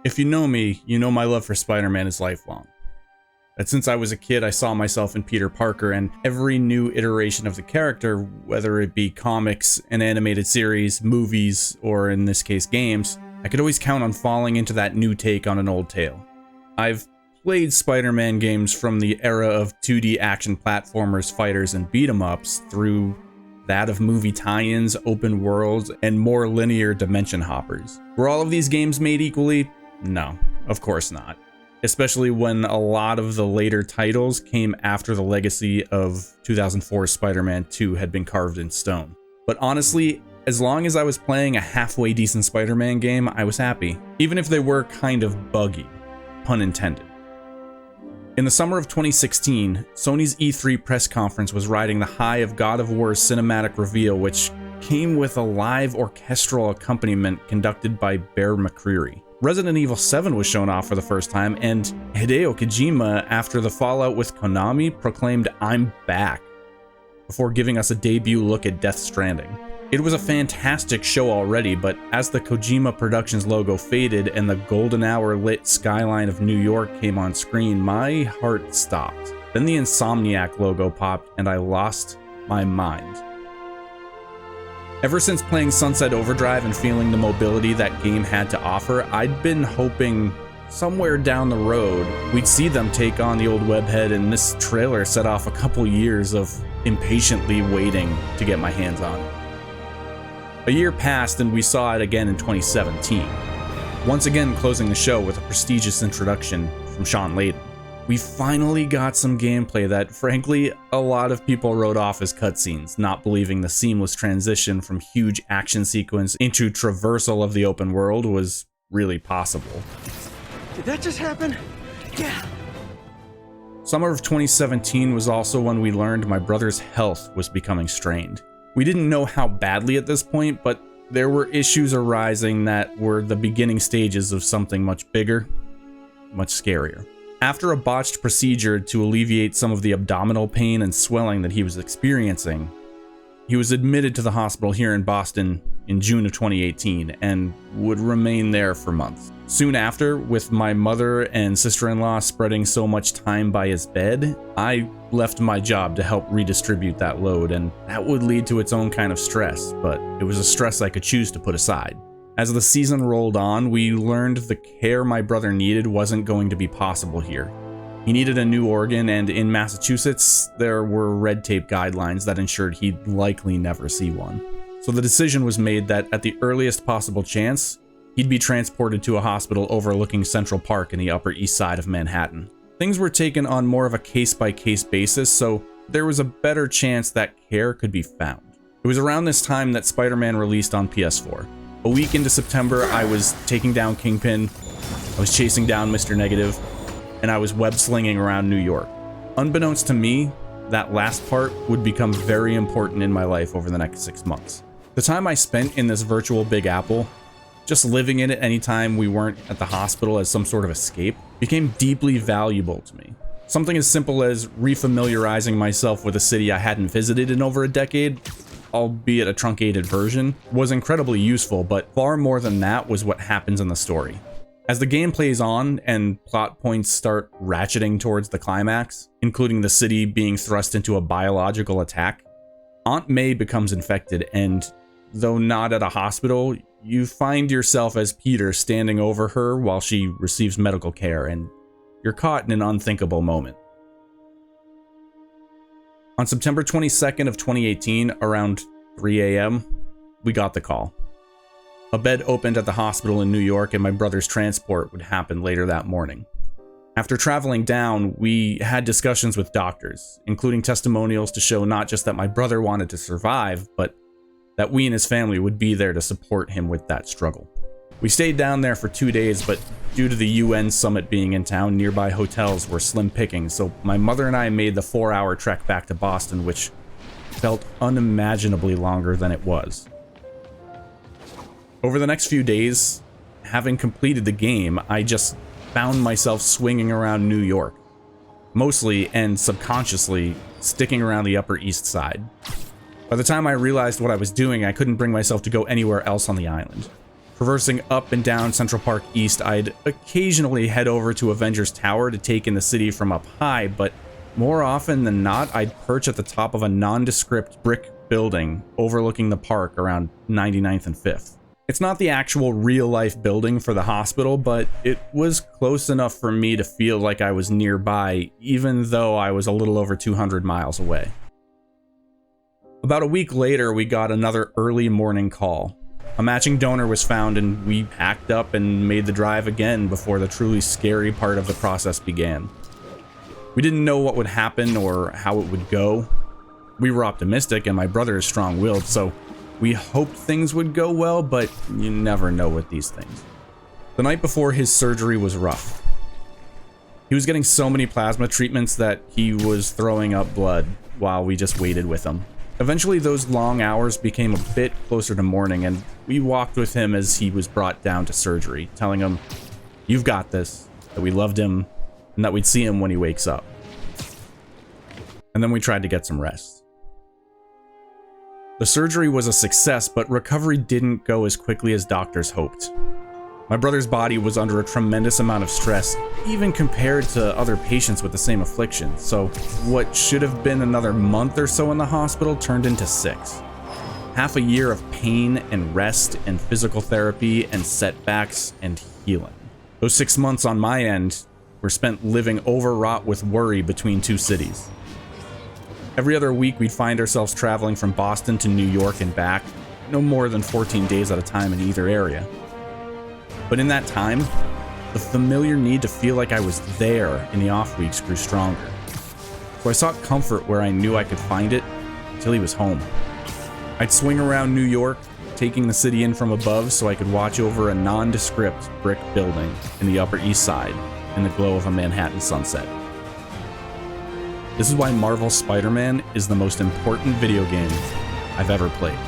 If you know me, you know my love for Spider-Man is lifelong. That since I was a kid, I saw myself in Peter Parker, and every new iteration of the character, whether it be comics, an animated series, movies, or in this case games, I could always count on falling into that new take on an old tale. I've played Spider-Man games from the era of 2D action platformers, fighters, and beat-em-ups through that of movie tie-ins, open worlds, and more linear dimension hoppers. Were all of these games made equally? No, of course not. Especially when a lot of the later titles came after the legacy of 2004's Spider-Man 2 had been carved in stone. But honestly, as long as I was playing a halfway decent Spider-Man game, I was happy. Even if they were kind of buggy, pun intended. In the summer of 2016, Sony's E3 press conference was riding the high of God of War's cinematic reveal, which came with a live orchestral accompaniment conducted by Bear McCreary. Resident Evil 7 was shown off for the first time, and Hideo Kojima, after the fallout with Konami, proclaimed "I'm back," before giving us a debut look at Death Stranding. It was a fantastic show already, but as the Kojima Productions logo faded and the golden hour lit skyline of New York came on screen, my heart stopped. Then the Insomniac logo popped, and I lost my mind. Ever since playing Sunset Overdrive and feeling the mobility that game had to offer, I'd been hoping somewhere down the road we'd see them take on the old webhead, and this trailer set off a couple years of impatiently waiting to get my hands on it. A year passed and we saw it again in 2017, once again closing the show with a prestigious introduction from Sean Layden. We finally got some gameplay that, frankly, a lot of people wrote off as cutscenes, not believing the seamless transition from huge action sequence into traversal of the open world was really possible. Did that just happen? Yeah. Summer of 2017 was also when we learned my brother's health was becoming strained. We didn't know how badly at this point, but there were issues arising that were the beginning stages of something much bigger, much scarier. After a botched procedure to alleviate some of the abdominal pain and swelling that he was experiencing, he was admitted to the hospital here in Boston in June of 2018 and would remain there for months. Soon after, with my mother and sister-in-law spreading so much time by his bed, I left my job to help redistribute that load, and that would lead to its own kind of stress, but it was a stress I could choose to put aside. As the season rolled on, we learned the care my brother needed wasn't going to be possible here. He needed a new organ, and in Massachusetts, there were red tape guidelines that ensured he'd likely never see one. So the decision was made that at the earliest possible chance, he'd be transported to a hospital overlooking Central Park in the Upper East Side of Manhattan. Things were taken on more of a case-by-case basis, so there was a better chance that care could be found. It was around this time that Spider-Man released on PS4. A week into September, I was taking down Kingpin, I was chasing down Mr. Negative, and I was web-slinging around New York. Unbeknownst to me, that last part would become very important in my life over the next 6 months. The time I spent in this virtual Big Apple, just living in it anytime we weren't at the hospital as some sort of escape, became deeply valuable to me. Something as simple as refamiliarizing myself with a city I hadn't visited in over a decade, albeit a truncated version, was incredibly useful, but far more than that was what happens in the story. As the game plays on and plot points start ratcheting towards the climax, including the city being thrust into a biological attack, Aunt May becomes infected, and though not at a hospital, you find yourself as Peter standing over her while she receives medical care, and you're caught in an unthinkable moment. On September 22nd of 2018, around 3 a.m., we got the call. A bed opened at the hospital in New York, and my brother's transport would happen later that morning. After traveling down, we had discussions with doctors, including testimonials to show not just that my brother wanted to survive, but that we and his family would be there to support him with that struggle. We stayed down there for 2 days, but due to the UN summit being in town, nearby hotels were slim pickings, so my mother and I made the 4-hour trek back to Boston, which felt unimaginably longer than it was. Over the next few days, having completed the game, I just found myself swinging around New York, mostly and subconsciously sticking around the Upper East Side. By the time I realized what I was doing, I couldn't bring myself to go anywhere else on the island. Traversing up and down Central Park East, I'd occasionally head over to Avengers Tower to take in the city from up high, but more often than not, I'd perch at the top of a nondescript brick building overlooking the park around 99th and 5th. It's not the actual real-life building for the hospital, but it was close enough for me to feel like I was nearby, even though I was a little over 200 miles away. About a week later, we got another early morning call. A matching donor was found, and we packed up and made the drive again before the truly scary part of the process began. We didn't know what would happen or how it would go. We were optimistic, and my brother is strong-willed, so we hoped things would go well, but you never know with these things. The night before his surgery was rough. He was getting so many plasma treatments that he was throwing up blood while we just waited with him. Eventually, those long hours became a bit closer to morning, and we walked with him as he was brought down to surgery, telling him, "You've got this," that we loved him, and that we'd see him when he wakes up. And then we tried to get some rest. The surgery was a success, but recovery didn't go as quickly as doctors hoped. My brother's body was under a tremendous amount of stress, even compared to other patients with the same affliction, so what should have been another month or so in the hospital turned into 6. Half a year of pain and rest and physical therapy and setbacks and healing. Those 6 months on my end were spent living overwrought with worry between 2 cities. Every other week, we'd find ourselves traveling from Boston to New York and back, no more than 14 days at a time in either area. But in that time, the familiar need to feel like I was there in the off weeks grew stronger. So I sought comfort where I knew I could find it until he was home. I'd swing around New York, taking the city in from above so I could watch over a nondescript brick building in the Upper East Side in the glow of a Manhattan sunset. This is why Marvel's Spider-Man is the most important video game I've ever played.